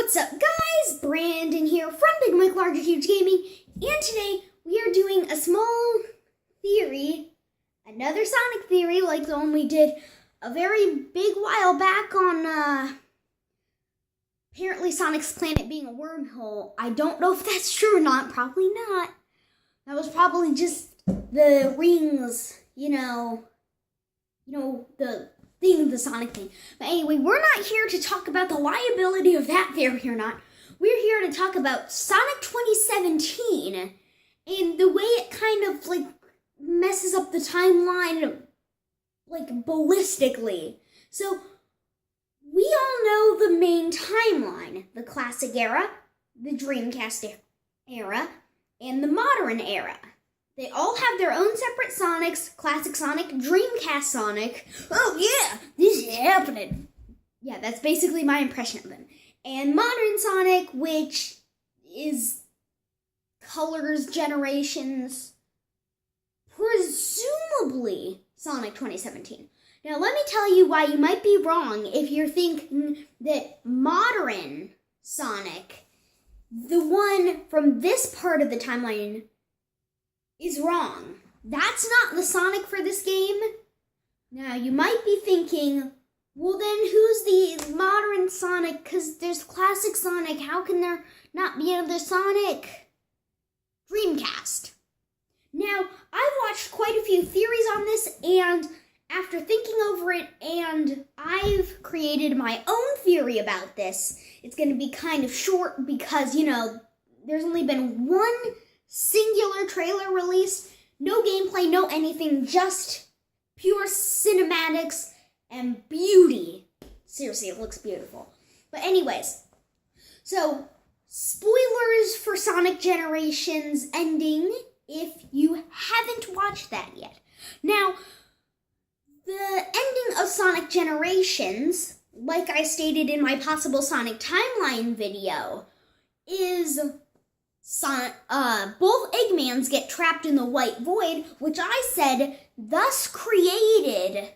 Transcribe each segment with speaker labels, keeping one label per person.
Speaker 1: What's up, guys? Brandon here from BigMcLargerHuge Gaming, and today we are doing a small theory, another Sonic theory like the one we did a very big while back on apparently Sonic's planet being a wormhole. I don't know if that's true or not, probably not. That was probably just the rings, the thing, the Sonic thing. But anyway, we're not here to talk about the liability of that theory or not. We're here to talk about Sonic 2017 and the way it kind of messes up the timeline ballistically. So we all know the main timeline: the classic era, the Dreamcast era, and the modern era. They all have their own separate Sonics: classic Sonic, Dreamcast Sonic. Oh yeah, this is happening. Yeah, that's basically my impression of them. And modern Sonic, which is colors, generations, presumably Sonic 2017. Now let me tell you why you might be wrong if you're thinking that modern Sonic, the one from this part of the timeline, is wrong. That's not the Sonic for this game. Now, you might be thinking, well then who's the modern Sonic? Because there's classic Sonic. How can there not be another Sonic? Dreamcast. Now, I've watched quite a few theories on this, and after thinking over it, and I've created my own theory about this. It's going to be kind of short because, there's only been one singular trailer release, no gameplay, no anything, just pure cinematics and beauty. Seriously, it looks beautiful. But anyways, so spoilers for Sonic Generations ending if you haven't watched that yet. Now, the ending of Sonic Generations, like I stated in my possible Sonic timeline video, is both Eggmans get trapped in the white void, which I said thus created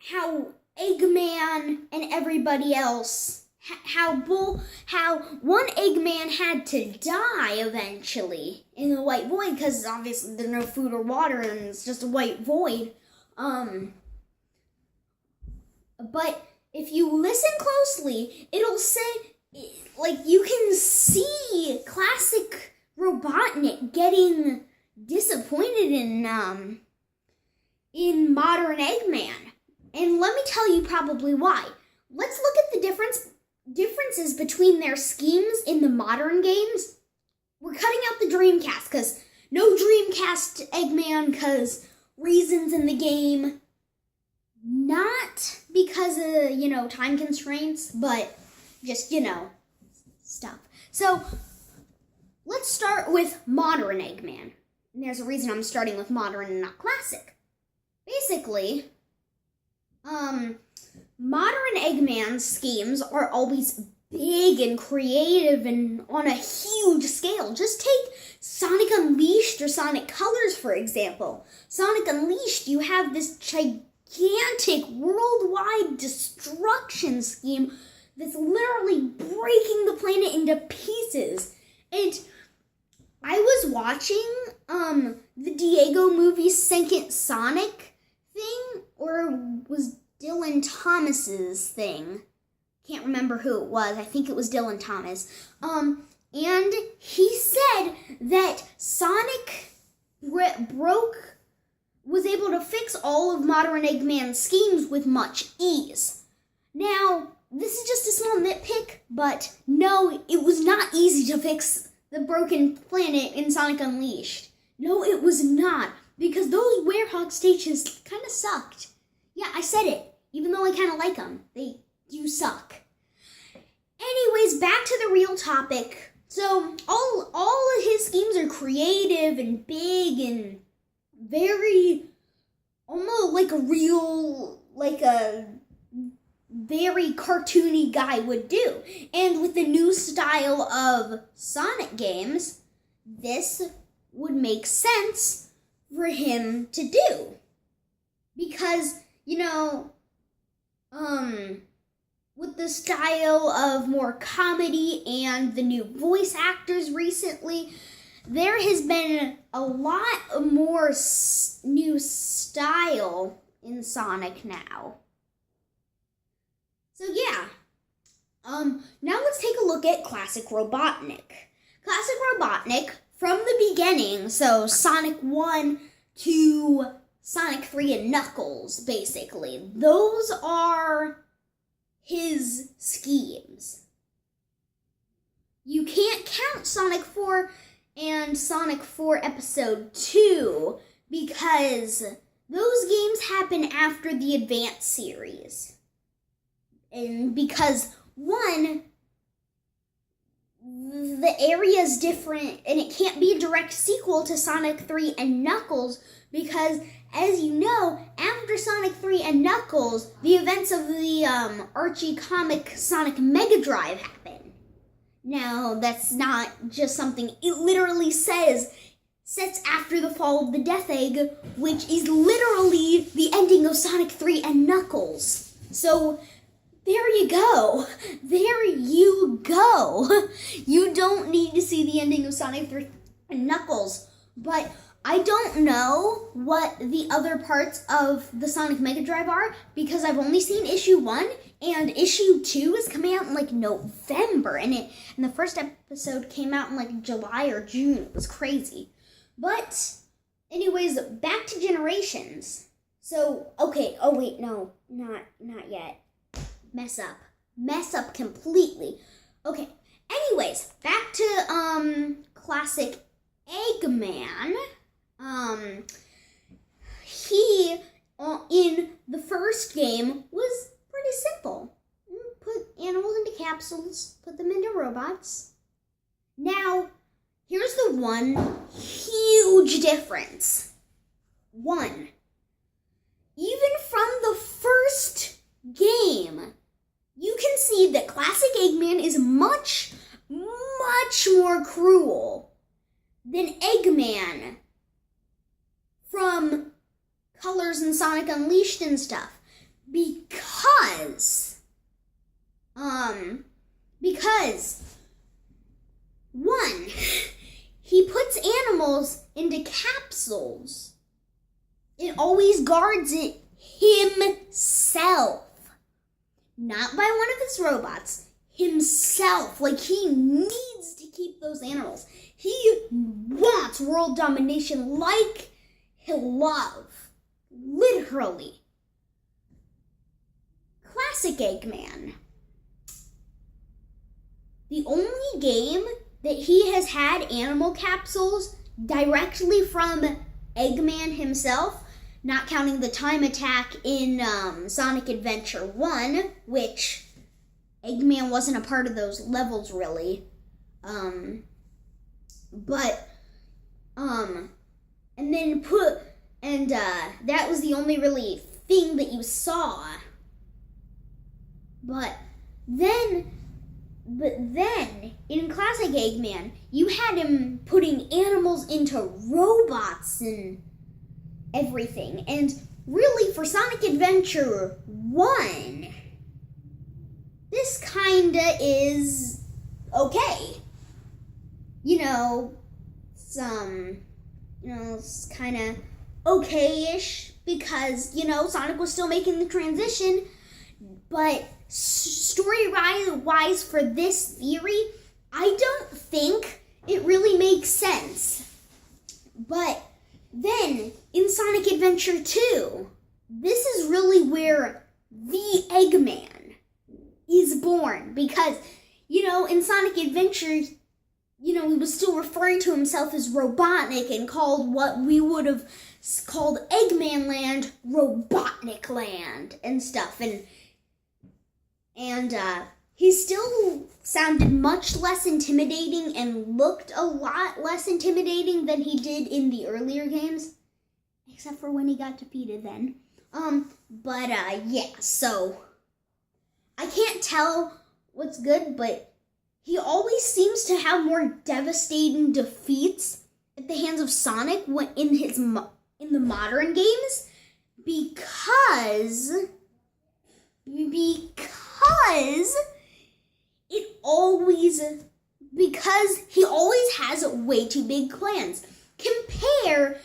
Speaker 1: how Eggman and everybody else, how one Eggman had to die eventually in the white void, because obviously there's no food or water and it's just a white void. But if you listen closely, it'll say, you can see classic Robotnik getting disappointed in modern Eggman. And let me tell you probably why. Let's look at the differences between their schemes in the modern games. We're cutting out the Dreamcast, because no Dreamcast Eggman, because reasons in the game. Not because of, time constraints, but just, stuff. So, let's start with modern Eggman. And there's a reason I'm starting with modern and not classic. Basically, modern Eggman schemes are always big and creative and on a huge scale. Just take Sonic Unleashed or Sonic Colors, for example. Sonic Unleashed, you have this gigantic worldwide destruction scheme that's literally breaking the planet into pieces. And I was watching the Diego movie Second Sonic thing, or was Dylan Thomas's thing. Can't remember who it was. I think it was Dylan Thomas. And he said that Sonic was able to fix all of modern Eggman's schemes with much ease. Now, this is just a small nitpick, but no, it was not easy to fix the broken planet in Sonic Unleashed. No, it was not, because those Werehog stages kind of sucked. Yeah, I said it, even though I kind of like them. They do suck. Anyways, back to the real topic. So, all of his schemes are creative and big and very, almost like a very cartoony guy would do. And with the new style of Sonic games, this would make sense for him to do. Because, with the style of more comedy and the new voice actors recently, there has been a lot more new style in Sonic now. So yeah. Now let's take a look at Classic Robotnik. Classic Robotnik, from the beginning, so Sonic 1 to Sonic 3 and Knuckles, basically. Those are his schemes. You can't count Sonic 4 and Sonic 4 Episode 2 because those games happen after the Advance series. And because, one, the area is different and it can't be a direct sequel to Sonic 3 and Knuckles because, as you know, after Sonic 3 and Knuckles, the events of the Archie comic Sonic Mega Drive happen. Now, that's not just something, it literally sets after the fall of the Death Egg, which is literally the ending of Sonic 3 and Knuckles. So, there you go. There you go. You don't need to see the ending of Sonic 3 and Knuckles. But I don't know what the other parts of the Sonic Mega Drive are because I've only seen issue 1 and issue 2 is coming out in like November. And the first episode came out in like July or June. It was crazy. But anyways, back to Generations. So, okay. Oh wait, no, not yet. Mess up completely. Okay, anyways, back to, Classic Eggman. He, in the first game, was pretty simple. Put animals into capsules, put them into robots. Now, here's the one huge difference. One, even from the first game, you can see that Classic Eggman is much, much more cruel than Eggman from Colors and Sonic Unleashed and stuff. Because, one, he puts animals into capsules. It always guards it himself. Not by one of his robots, himself. Like, he needs to keep those animals. He wants world domination like he'll love. Literally. Classic Eggman. The only game that he has had animal capsules directly from Eggman himself, not counting the time attack in Sonic Adventure 1, which Eggman wasn't a part of those levels, really. And that was the only really thing that you saw. But then, in Classic Eggman, you had him putting animals into robots and everything. And really, for Sonic Adventure 1, this kinda is okay. It's kinda okay-ish because, Sonic was still making the transition. But story-wise for this theory, I don't think it really makes sense. But then, in Sonic Adventure 2, this is really where the Eggman is born. Because, in Sonic Adventure, he was still referring to himself as Robotnik and called what we would have called Eggman Land, Robotnik Land and stuff. And he still sounded much less intimidating and looked a lot less intimidating than he did in the earlier games. Except for when he got defeated then. So I can't tell what's good, but he always seems to have more devastating defeats at the hands of Sonic in the modern games because because he always has way too big clans. Compare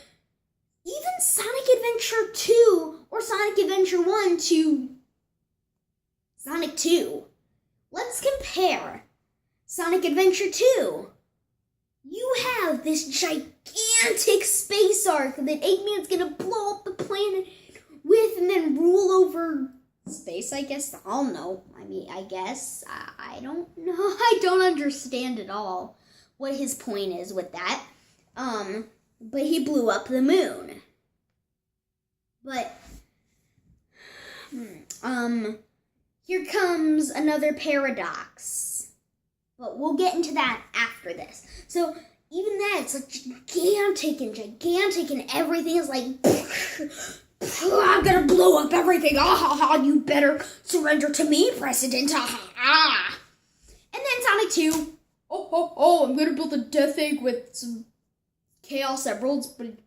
Speaker 1: even Sonic Adventure 2 or Sonic Adventure 1 to Sonic 2. Let's compare Sonic Adventure 2. You have this gigantic space arc that Eggman's gonna blow up the planet with and then rule over space, I guess. I don't know. I guess. I don't know. I don't understand at all what his point is with that. But he blew up the moon. But, here comes another paradox. But we'll get into that after this. So, even that, it's like gigantic, and everything is like, I'm gonna blow up everything. You better surrender to me, President. And then Sonic 2. I'm gonna build a Death Egg with some Chaos Emeralds, but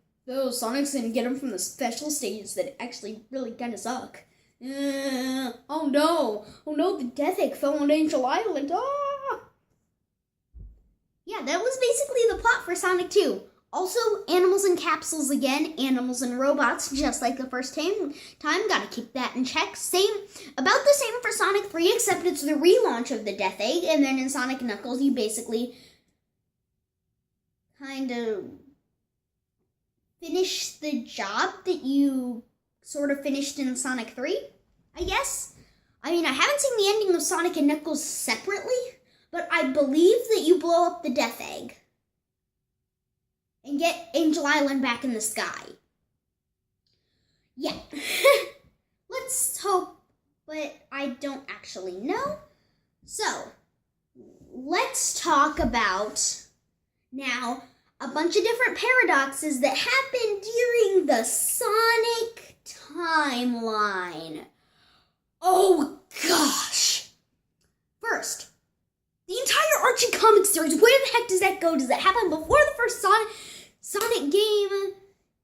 Speaker 1: Sonic's gonna get them from the special stages that actually really kind of suck. Oh no, the Death Egg fell on Angel Island. Yeah, that was basically the plot for Sonic 2. Also, animals and capsules again, animals and robots, just like the first time. Gotta keep that in check. About the same for Sonic 3, except it's the relaunch of the Death Egg, and then in Sonic Knuckles, you basically kind of finish the job that you sort of finished in Sonic 3, I guess. I haven't seen the ending of Sonic and Knuckles separately, but I believe that you blow up the Death Egg and get Angel Island back in the sky. Yeah. Let's hope, but I don't actually know. So, let's talk about now a bunch of different paradoxes that happened during the Sonic timeline. Oh gosh. First, the entire Archie comic series, where the heck does that go? Does that happen before the first Sonic game?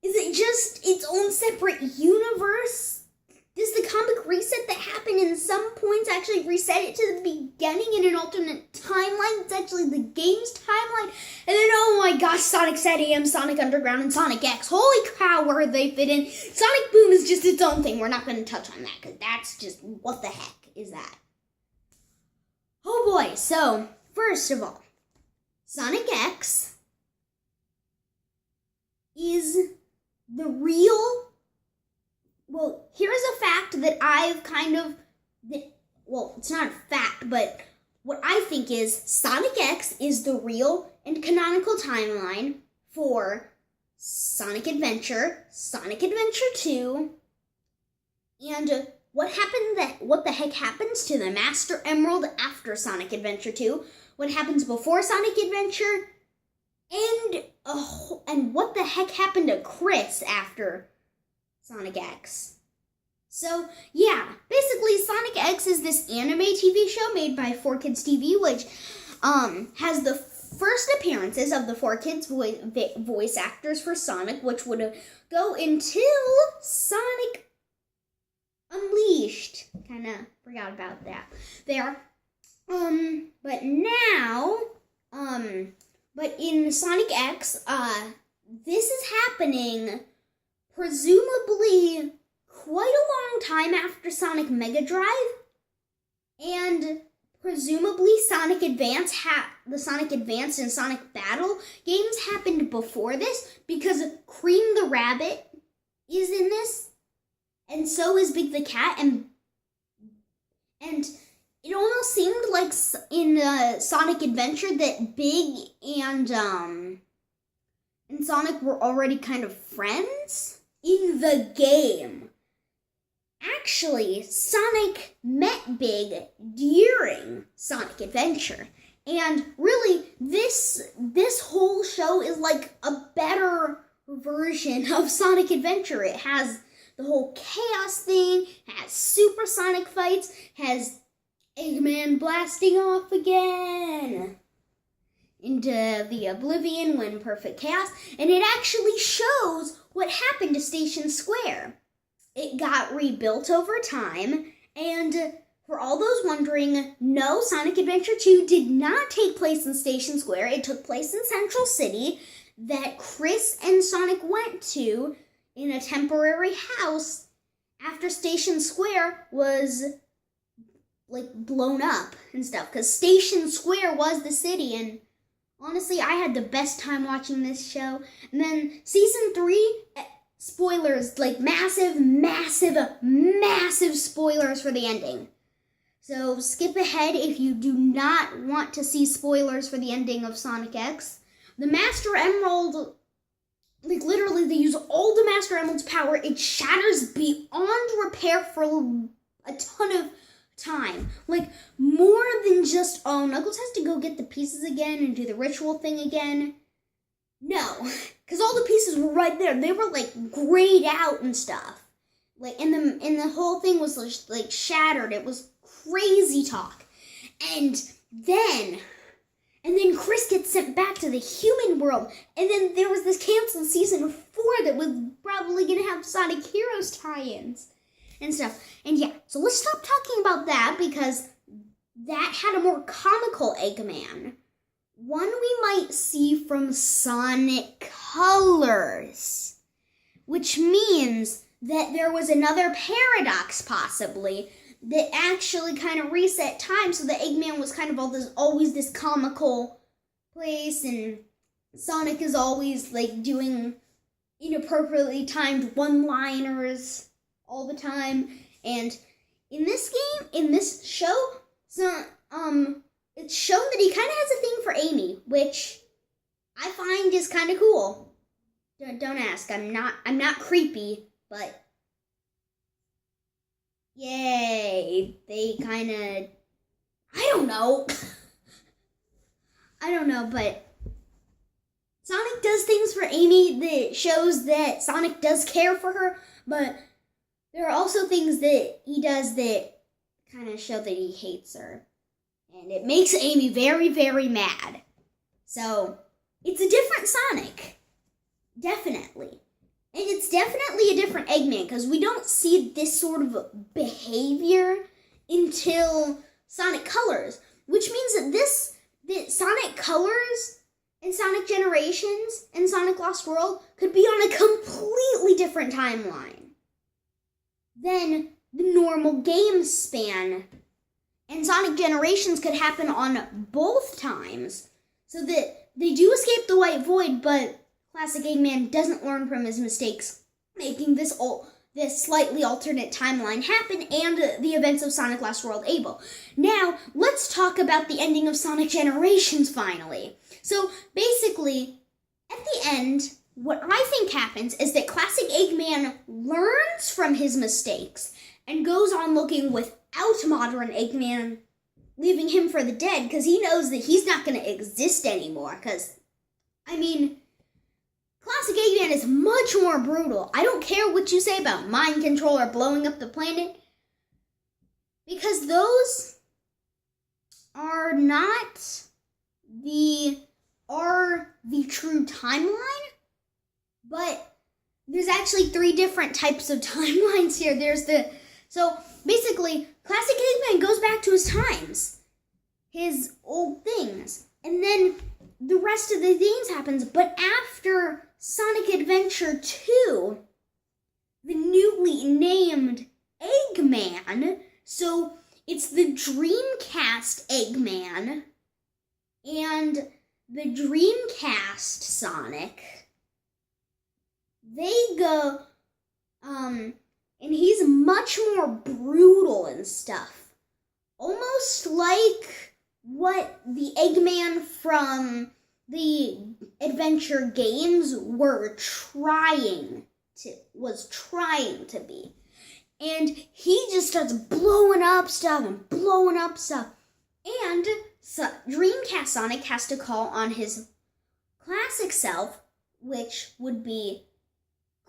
Speaker 1: Is it just its own separate universe? Does the comic reset that happened in some points actually reset it to the beginning in an alternate timeline? It's actually the game's timeline. And then, oh my gosh, Sonic SAT-AM, Sonic Underground, and Sonic X. Holy cow, where they fit in. Sonic Boom is just its own thing. We're not going to touch on that, because that's just, what the heck is that? Oh boy, so, first of all, Sonic X is the real... Well, here's a fact that I've it's not a fact, but what I think is Sonic X is the real and canonical timeline for Sonic Adventure, Sonic Adventure 2, and what the heck happens to the Master Emerald after Sonic Adventure 2, what happens before Sonic Adventure, and what the heck happened to Chris after Sonic X. So, yeah, basically Sonic X is this anime TV show made by 4Kids TV, which has the first appearances of the 4Kids voice actors for Sonic, which would go until Sonic Unleashed. Kind of forgot about that there. But now, but in Sonic X, this is happening presumably quite a long time after Sonic Mega Drive, and presumably Sonic Advance the Sonic Advance and Sonic Battle games happened before this, because Cream the Rabbit is in this, and so is Big the Cat, and it almost seemed like in Sonic Adventure that Big and Sonic were already kind of friends in the game. Actually, Sonic met Big during Sonic Adventure. And really, this whole show is like a better version of Sonic Adventure. It has the whole chaos thing, has supersonic fights, has Eggman blasting off again into the oblivion when perfect chaos, and it actually shows what happened to Station Square. It got rebuilt over time, and for all those wondering, no, Sonic Adventure 2 did not take place in Station Square. It took place in Central City that Chris and Sonic went to in a temporary house after Station Square was blown up and stuff. Because Station Square was the city, and honestly, I had the best time watching this show. And then Season 3, spoilers, massive, massive, massive spoilers for the ending. So skip ahead if you do not want to see spoilers for the ending of Sonic X. The Master Emerald, literally they use all the Master Emerald's power. It shatters beyond repair for a ton of time. More than just, oh, Knuckles has to go get the pieces again and do the ritual thing again. No, because all the pieces were right there. They were grayed out and stuff. And the whole thing was shattered. It was crazy talk. And then Chris gets sent back to the human world. And then there was this canceled season 4 that was probably going to have Sonic Heroes tie-ins and stuff. And yeah, so let's stop talking about that because that had a more comical Eggman. One we might see from Sonic Colors, which means that there was another paradox possibly that actually kind of reset time, so the Eggman was kind of always this comical place, and Sonic is always doing inappropriately timed one-liners all the time. And in this game, in this show, it's shown that he kind of has a thing for Amy, which I find is kind of cool. Don't ask. I'm not creepy, but yay, they kind of, I don't know, but Sonic does things for Amy that shows that Sonic does care for her, but there are also things that he does that kind of show that he hates her, and it makes Amy very, very mad. So, it's a different Sonic, definitely. And it's definitely a different Eggman, because we don't see this sort of behavior until Sonic Colors, which means that Sonic Colors and Sonic Generations and Sonic Lost World could be on a completely different timeline than the normal game span. And Sonic Generations could happen on both times, so that they do escape the White Void, but Classic Eggman doesn't learn from his mistakes, making this slightly alternate timeline happen, and the events of Sonic Lost World able. Now, let's talk about the ending of Sonic Generations finally. So, basically, at the end, what I think happens is that Classic Eggman learns from his mistakes and goes on looking without modern Eggman, leaving him for the dead, because he knows that he's not going to exist anymore, because, Classic Eggman is much more brutal. I don't care what you say about mind control or blowing up the planet, because those are not the true timeline, but there's actually 3 different types of timelines here. So basically, Classic Eggman goes back to his times, his old things, and then the rest of the things happens, but after Sonic Adventure 2, the newly named Eggman, so it's the Dreamcast Eggman and the Dreamcast Sonic, they go, and he's much more brutal and stuff, almost like what the Eggman from the adventure games was trying to be. And he just starts blowing up stuff. And so Dreamcast Sonic has to call on his classic self, which would be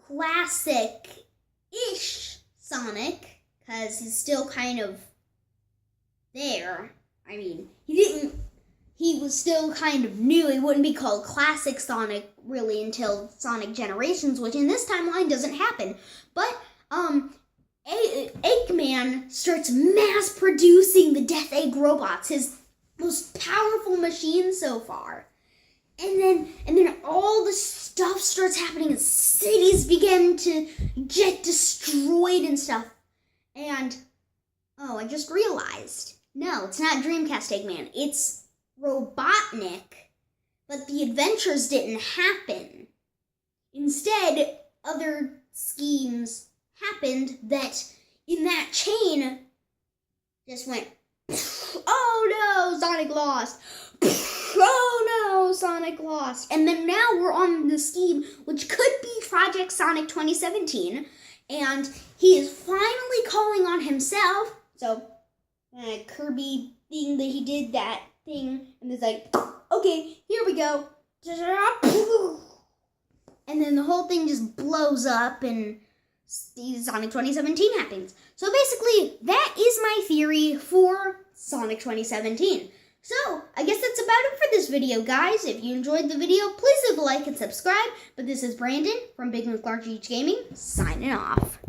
Speaker 1: classic-ish Sonic, because he's still kind of there. He was still kind of new. He wouldn't be called Classic Sonic really until Sonic Generations, which in this timeline doesn't happen. But Eggman starts mass producing the Death Egg robots, his most powerful machine so far. And then all the stuff starts happening and cities begin to get destroyed and stuff. And, oh, I just realized. No, it's not Dreamcast Eggman. It's Robotnik. But the adventures didn't happen. Instead, other schemes happened that in that chain just went, oh no, Sonic lost. Oh no, Sonic lost. And then now we're on the scheme, which could be Project Sonic 2017. And he is finally calling on himself. So, Kirby being that he did that thing, and it's like, okay, here we go. And then the whole thing just blows up, and Sonic 2017 happens. So basically, that is my theory for Sonic 2017. So, I guess that's about it for this video, guys. If you enjoyed the video, please leave a like and subscribe. But this is Brandon from BigMcLargerHuge Gaming, signing off.